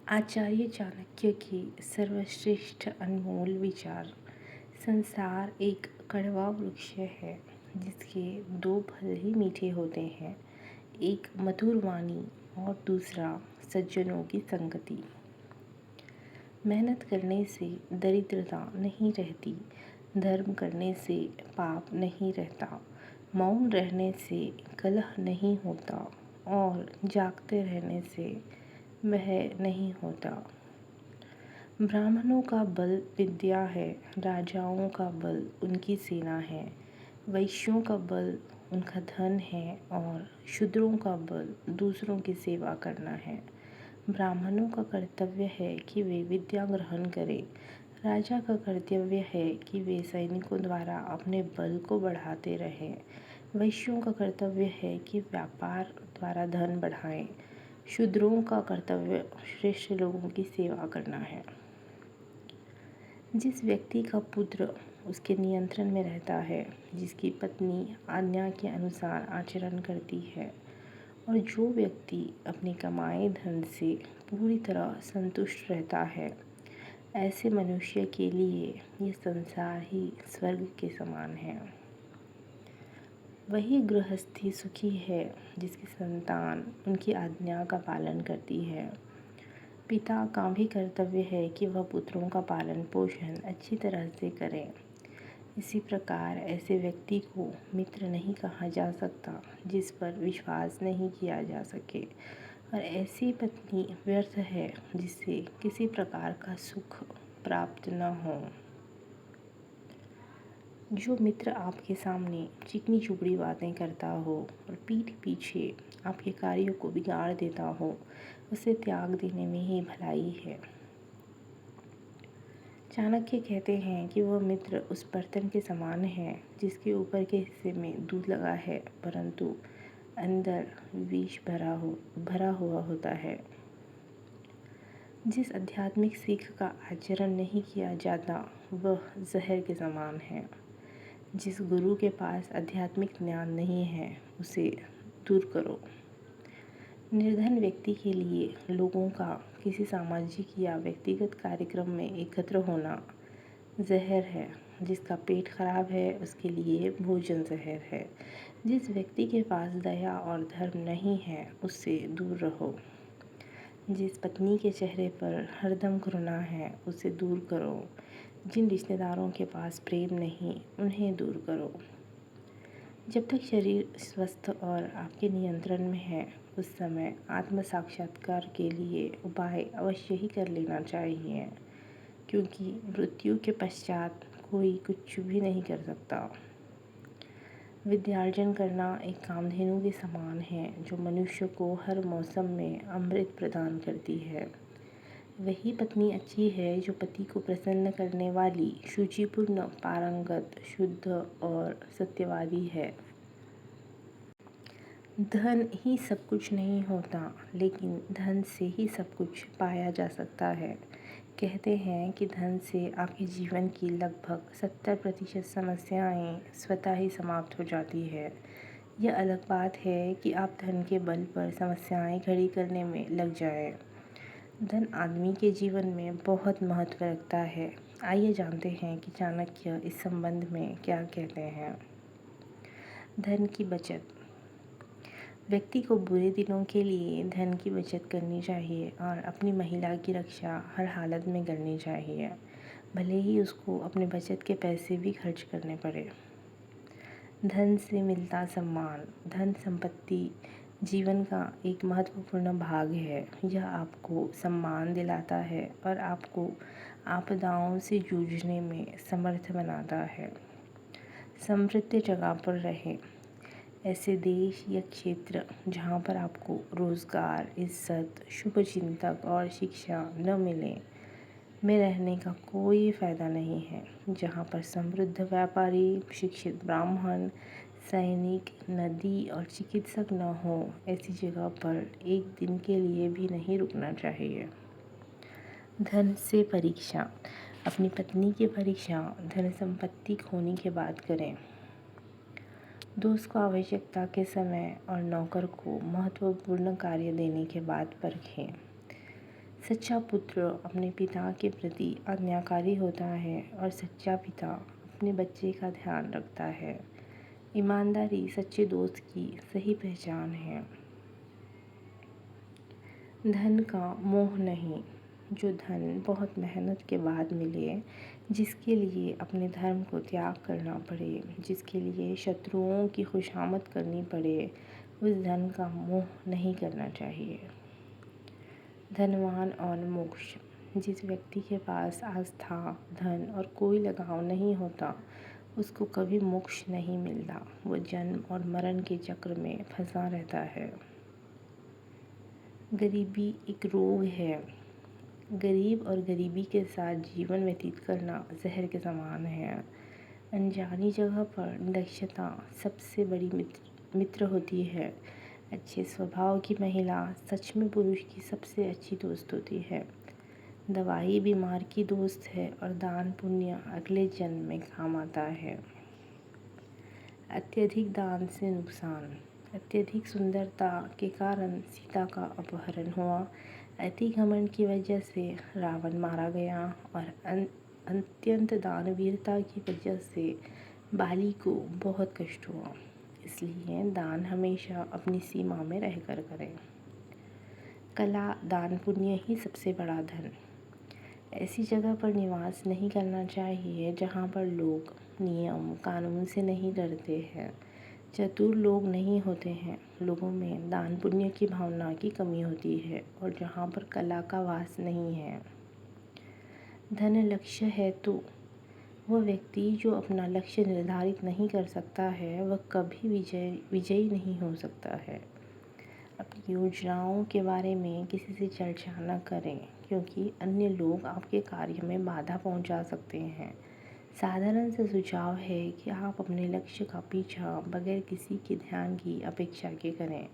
आचार्य चाणक्य के सर्वश्रेष्ठ अनमोल विचार। संसार एक कड़वा वृक्ष है जिसके दो फल ही मीठे होते हैं, एक मधुर वाणी और दूसरा सज्जनों की संगति। मेहनत करने से दरिद्रता नहीं रहती, धर्म करने से पाप नहीं रहता, मौन रहने से कलह नहीं होता और जागते रहने से वह नहीं होता। ब्राह्मणों का बल विद्या है, राजाओं का बल उनकी सेना है, वैश्यों का बल उनका धन है और शूद्रों का बल दूसरों की सेवा करना है। ब्राह्मणों का कर्तव्य है कि वे विद्या ग्रहण करें, राजा का कर्तव्य है कि वे सैनिकों द्वारा अपने बल को बढ़ाते रहें, वैश्यों का कर्तव्य है कि व्यापार द्वारा धन बढ़ाएं, शूद्रों का कर्तव्य श्रेष्ठ लोगों की सेवा करना है। जिस व्यक्ति का पुत्र उसके नियंत्रण में रहता है, जिसकी पत्नी आज्ञा के अनुसार आचरण करती है और जो व्यक्ति अपने कमाए धन से पूरी तरह संतुष्ट रहता है, ऐसे मनुष्य के लिए यह संसार ही स्वर्ग के समान है। वही गृहस्थी सुखी है जिसकी संतान उनकी आज्ञा का पालन करती है। पिता का भी कर्तव्य है कि वह पुत्रों का पालन पोषण अच्छी तरह से करें। इसी प्रकार ऐसे व्यक्ति को मित्र नहीं कहा जा सकता जिस पर विश्वास नहीं किया जा सके, और ऐसी पत्नी व्यर्थ है जिससे किसी प्रकार का सुख प्राप्त न हो। जो मित्र आपके सामने चिकनी चुपड़ी बातें करता हो और पीठ पीछे आपके कार्यों को बिगाड़ देता हो, उसे त्याग देने में ही भलाई है। चाणक्य कहते हैं कि वह मित्र उस बर्तन के समान है जिसके ऊपर के हिस्से में दूध लगा है परंतु अंदर विष भरा हुआ होता है। जिस आध्यात्मिक सीख का आचरण नहीं किया जाता वह जहर के समान है। जिस गुरु के पास आध्यात्मिक ज्ञान नहीं है उसे दूर करो। निर्धन व्यक्ति के लिए लोगों का किसी सामाजिक या व्यक्तिगत कार्यक्रम में एकत्र होना जहर है। जिसका पेट खराब है उसके लिए भोजन जहर है। जिस व्यक्ति के पास दया और धर्म नहीं है उससे दूर रहो। जिस पत्नी के चेहरे पर हरदम घृणा है उसे दूर करो। जिन रिश्तेदारों के पास प्रेम नहीं उन्हें दूर करो। जब तक शरीर स्वस्थ और आपके नियंत्रण में है उस समय आत्म साक्षात्कार के लिए उपाय अवश्य ही कर लेना चाहिए, क्योंकि मृत्यु के पश्चात कोई कुछ भी नहीं कर सकता। विद्यार्जन करना एक कामधेनु के समान है जो मनुष्य को हर मौसम में अमृत प्रदान करती है। वही पत्नी अच्छी है जो पति को प्रसन्न करने वाली, शुचिपूर्ण, पारंगत, शुद्ध और सत्यवादी है। धन ही सब कुछ नहीं होता, लेकिन धन से ही सब कुछ पाया जा सकता है। कहते हैं कि धन से आपके जीवन की लगभग 70% समस्याएं स्वतः ही समाप्त हो जाती है। यह अलग बात है कि आप धन के बल पर समस्याएं खड़ी करने में लग जाएं। धन आदमी के जीवन में बहुत महत्व रखता है। आइए जानते हैं कि चाणक्य इस संबंध में क्या कहते हैं। धन की बचत। व्यक्ति को बुरे दिनों के लिए धन की बचत करनी चाहिए और अपनी महिला की रक्षा हर हालत में करनी चाहिए, भले ही उसको अपने बचत के पैसे भी खर्च करने पड़े। धन से मिलता सम्मान। धन संपत्ति जीवन का एक महत्वपूर्ण भाग है। यह आपको सम्मान दिलाता है और आपको आपदाओं से जूझने में समर्थ बनाता है। समृद्ध जगह पर रहें। ऐसे देश या क्षेत्र जहाँ पर आपको रोज़गार, इज्जत, शुभचिंतक और शिक्षा न मिले में रहने का कोई फ़ायदा नहीं है। जहाँ पर समृद्ध व्यापारी, शिक्षित ब्राह्मण, सैनिक, नदी और चिकित्सक न हो, ऐसी जगह पर एक दिन के लिए भी नहीं रुकना चाहिए। धन से परीक्षा। अपनी पत्नी की परीक्षा धन संपत्ति खोने के बाद करें। दोस्त को आवश्यकता के समय और नौकर को महत्वपूर्ण कार्य देने के बाद परखें। सच्चा पुत्र अपने पिता के प्रति आज्ञाकारी होता है और सच्चा पिता अपने बच्चे का ध्यान रखता है। ईमानदारी सच्चे दोस्त की सही पहचान है। धन का मोह नहीं, जो धन बहुत मेहनत के बाद मिले, जिसके लिए अपने धर्म को त्याग करना पड़े, जिसके लिए शत्रुओं की खुशामद करनी पड़े, उस धन का मोह नहीं करना चाहिए। धनवान और मोक्ष, जिस व्यक्ति के पास आस्था, धन और कोई लगाव नहीं होता, उसको कभी मोक्ष नहीं मिलता। वो जन्म और मरण के चक्र में फंसा रहता है। गरीबी एक रोग है। गरीब और गरीबी के साथ जीवन व्यतीत करना जहर के समान है। अनजानी जगह पर दक्षता सबसे बड़ी मित्र होती है। अच्छे स्वभाव की महिला सच में पुरुष की सबसे अच्छी दोस्त होती है। दवाई बीमार की दोस्त है और दान पुण्य अगले जन्म में काम आता है। अत्यधिक दान से नुकसान। अत्यधिक सुंदरता के कारण सीता का अपहरण हुआ। अति घमंड की वजह से रावण मारा गया और अत्यंत दानवीरता की वजह से बाली को बहुत कष्ट हुआ। इसलिए दान हमेशा अपनी सीमा में रहकर करें। कला, दान, पुण्य ही सबसे बड़ा धन। ऐसी जगह पर निवास नहीं करना चाहिए जहाँ पर लोग नियम कानून से नहीं डरते हैं, चतुर लोग नहीं होते हैं, लोगों में दान पुण्य की भावना की कमी होती है और जहाँ पर कला का वास नहीं है। धन लक्ष्य है तो वह व्यक्ति जो अपना लक्ष्य निर्धारित नहीं कर सकता है, वह कभी विजयी नहीं हो सकता है। अपनी योजनाओं के बारे में किसी से चर्चा न करें, क्योंकि अन्य लोग आपके कार्य में बाधा पहुंचा सकते हैं। साधारण से सुझाव है कि आप अपने लक्ष्य का पीछा बगैर किसी के ध्यान की अपेक्षा के करें।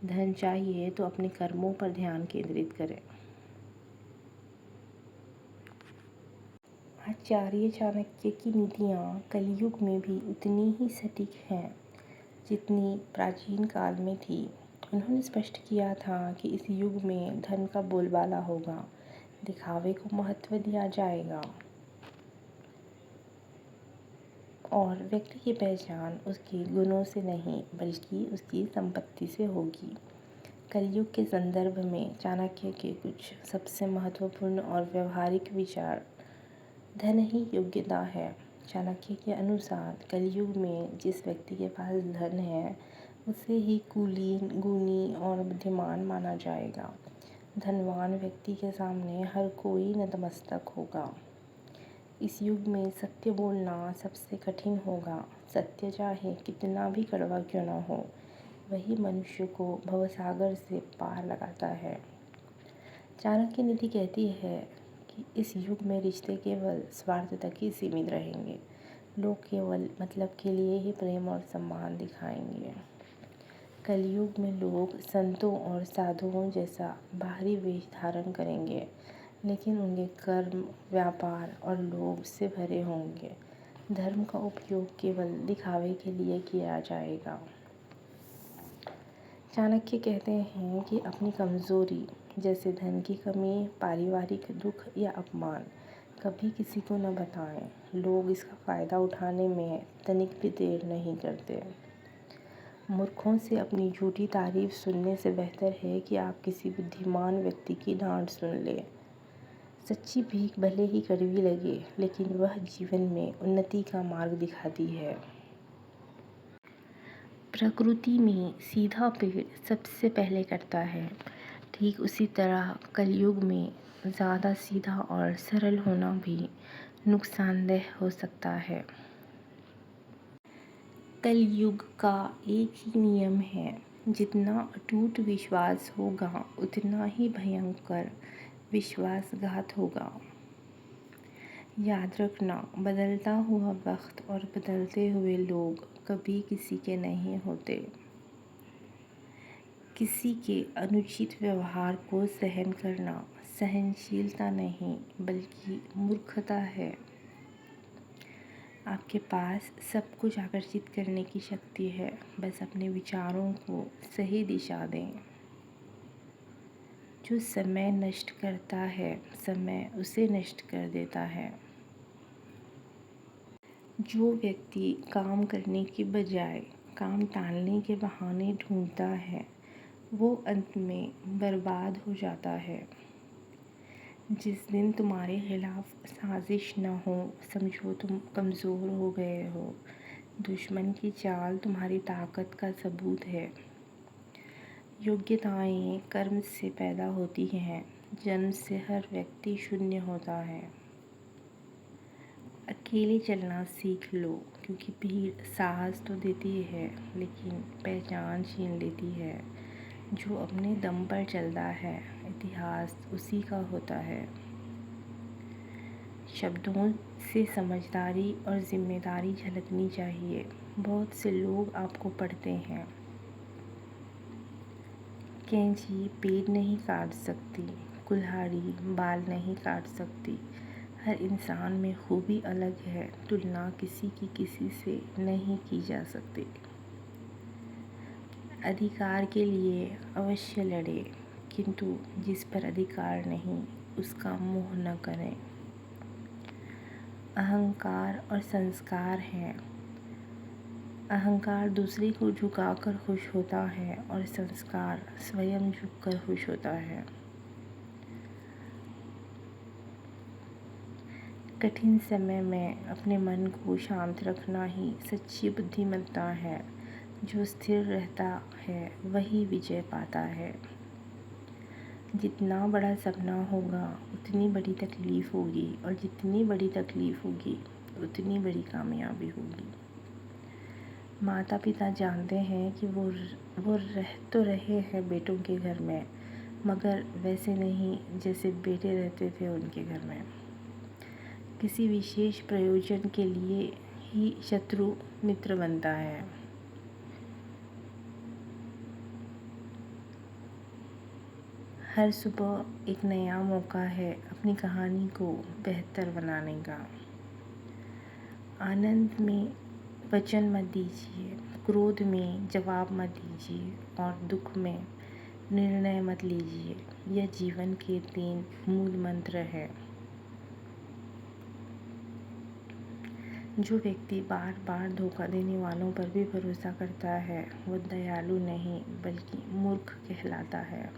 धन चाहिए तो अपने कर्मों पर ध्यान केंद्रित करें। आचार्य चाणक्य की नीतियाँ कलयुग में भी उतनी ही सटीक हैं जितनी प्राचीन काल में थी। उन्होंने स्पष्ट किया था कि इस युग में धन का बोलबाला होगा, दिखावे को महत्व दिया जाएगा और व्यक्ति की पहचान उसके गुणों से नहीं बल्कि उसकी संपत्ति से होगी। कलयुग के संदर्भ में चाणक्य के कुछ सबसे महत्वपूर्ण और व्यवहारिक विचार। धन ही योग्यता है। चाणक्य के अनुसार कलयुग में जिस व्यक्ति के पास धन है उसे ही कुलीन, गुणी और बुद्धिमान माना जाएगा। धनवान व्यक्ति के सामने हर कोई नतमस्तक होगा। इस युग में सत्य बोलना सबसे कठिन होगा। सत्य चाहे कितना भी कड़वा क्यों न हो, वही मनुष्य को भवसागर से पार लगाता है। चाणक्य नीति कहती है कि इस युग में रिश्ते केवल स्वार्थ तक ही सीमित रहेंगे। लोग केवल मतलब के लिए ही प्रेम और सम्मान दिखाएंगे। कलयुग में लोग संतों और साधुओं जैसा बाहरी वेश धारण करेंगे, लेकिन उनके कर्म, व्यापार और लोभ से भरे होंगे। धर्म का उपयोग केवल दिखावे के लिए किया जाएगा। चाणक्य कहते हैं कि अपनी कमज़ोरी जैसे धन की कमी, पारिवारिक दुख या अपमान कभी किसी को न बताएं। लोग इसका फ़ायदा उठाने में तनिक भी देर नहीं करते। मूर्खों से अपनी झूठी तारीफ सुनने से बेहतर है कि आप किसी बुद्धिमान व्यक्ति की डांट सुन लें। सच्ची भीख भले ही कड़वी लगे, लेकिन वह जीवन में उन्नति का मार्ग दिखाती है। प्रकृति में सीधा पेड़ सबसे पहले कटता है, ठीक उसी तरह कलयुग में ज़्यादा सीधा और सरल होना भी नुकसानदेह हो सकता है। कलयुग का एक ही नियम है, जितना अटूट विश्वास होगा उतना ही भयंकर विश्वासघात होगा। याद रखना, बदलता हुआ वक्त और बदलते हुए लोग कभी किसी के नहीं होते। किसी के अनुचित व्यवहार को सहन करना सहनशीलता नहीं बल्कि मूर्खता है। आपके पास सब कुछ आकर्षित करने की शक्ति है, बस अपने विचारों को सही दिशा दें। जो समय नष्ट करता है, समय उसे नष्ट कर देता है। जो व्यक्ति काम करने के बजाय काम टालने के बहाने ढूंढता है, वो अंत में बर्बाद हो जाता है। जिस दिन तुम्हारे खिलाफ साजिश न हो, समझो तुम कमज़ोर हो गए हो। दुश्मन की चाल तुम्हारी ताकत का सबूत है। योग्यताएं कर्म से पैदा होती हैं। जन्म से हर व्यक्ति शून्य होता है। अकेले चलना सीख लो, क्योंकि भीड़ साहस तो देती है लेकिन पहचान छीन लेती है। जो अपने दम पर चलता है, इतिहास उसी का होता है। शब्दों से समझदारी और जिम्मेदारी झलकनी चाहिए। बहुत से लोग आपको पढ़ते हैं। कैंची पेड़ नहीं काट सकती, कुल्हाड़ी बाल नहीं काट सकती। हर इंसान में खूबी अलग है, तुलना किसी की किसी से नहीं की जा सकती। अधिकार के लिए अवश्य लड़े, किंतु जिस पर अधिकार नहीं उसका मोह न करें। अहंकार और संस्कार है। अहंकार दूसरे को झुकाकर खुश होता है और संस्कार स्वयं झुककर खुश होता है। कठिन समय में अपने मन को शांत रखना ही सच्ची बुद्धिमत्ता है। जो स्थिर रहता है वही विजय पाता है। जितना बड़ा सपना होगा उतनी बड़ी तकलीफ़ होगी, और जितनी बड़ी तकलीफ़ होगी उतनी बड़ी कामयाबी होगी। माता पिता जानते हैं कि वो रह तो रहे हैं बेटों के घर में, मगर वैसे नहीं जैसे बेटे रहते थे उनके घर में। किसी विशेष प्रयोजन के लिए ही शत्रु मित्र बनता है। हर सुबह एक नया मौका है अपनी कहानी को बेहतर बनाने का। आनंद में वचन मत दीजिए, क्रोध में जवाब मत दीजिए और दुख में निर्णय मत लीजिए। यह जीवन के 3 मूल मंत्र हैं। जो व्यक्ति बार बार धोखा देने वालों पर भी भरोसा करता है, वो दयालु नहीं बल्कि मूर्ख कहलाता है।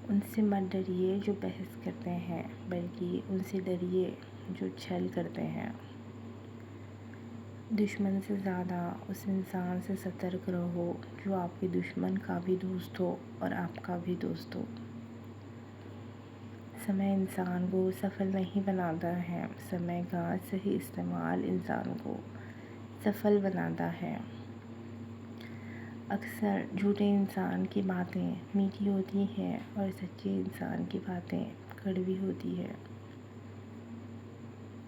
उनसे मत डरिए जो बहस करते हैं, बल्कि उनसे डरिए जो छल करते हैं। दुश्मन से ज़्यादा उस इंसान से सतर्क रहो जो आपके दुश्मन का भी दोस्त हो और आपका भी दोस्त हो। समय इंसान को सफल नहीं बनाता है, समय का सही इस्तेमाल इंसान को सफल बनाता है। अक्सर झूठे इंसान की बातें मीठी होती हैं और सच्चे इंसान की बातें कड़वी होती है।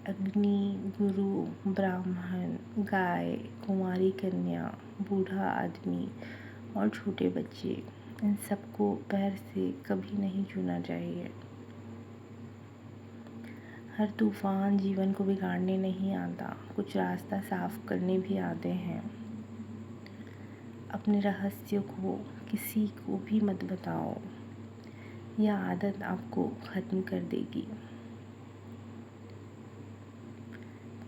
अग्नि, गुरु, ब्राह्मण, गाय, कुंवारी कन्या, बूढ़ा आदमी और छोटे बच्चे, इन सबको पैर से कभी नहीं छूना चाहिए। हर तूफान जीवन को बिगाड़ने नहीं आता, कुछ रास्ता साफ करने भी आते हैं। अपने रहस्य को किसी को भी मत बताओ, यह आदत आपको ख़त्म कर देगी।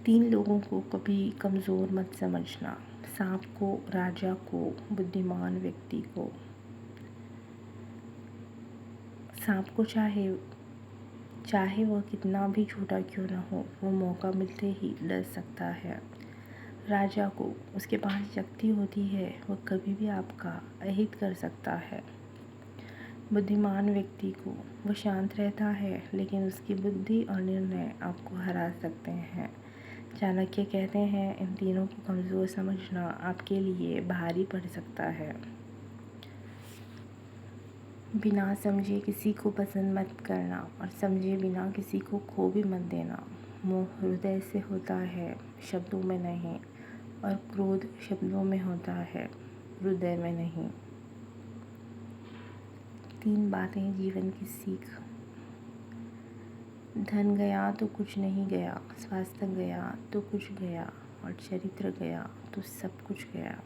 3 लोगों को कभी कमज़ोर मत समझना, सांप को, राजा को, बुद्धिमान व्यक्ति को। सांप को चाहे वह कितना भी छोटा क्यों न हो, वो मौका मिलते ही डर सकता है। राजा को उसके पास शक्ति होती है, वह कभी भी आपका अहित कर सकता है। बुद्धिमान व्यक्ति को वह शांत रहता है, लेकिन उसकी बुद्धि और निर्णय आपको हरा सकते हैं। चाणक्य कहते हैं, इन तीनों को कमज़ोर समझना आपके लिए भारी पड़ सकता है। बिना समझे किसी को पसंद मत करना और समझे बिना किसी को खो भी मत देना। मोह हृदय से होता है, शब्दों में नहीं, और क्रोध शब्दों में होता है, हृदय में नहीं। 3 बातें जीवन की सीख। धन गया तो कुछ नहीं गया, स्वास्थ्य गया तो कुछ गया, और चरित्र गया तो सब कुछ गया।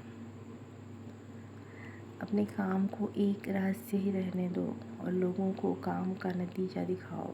अपने काम को एक रहस्य ही रहने दो और लोगों को काम का नतीजा दिखाओ।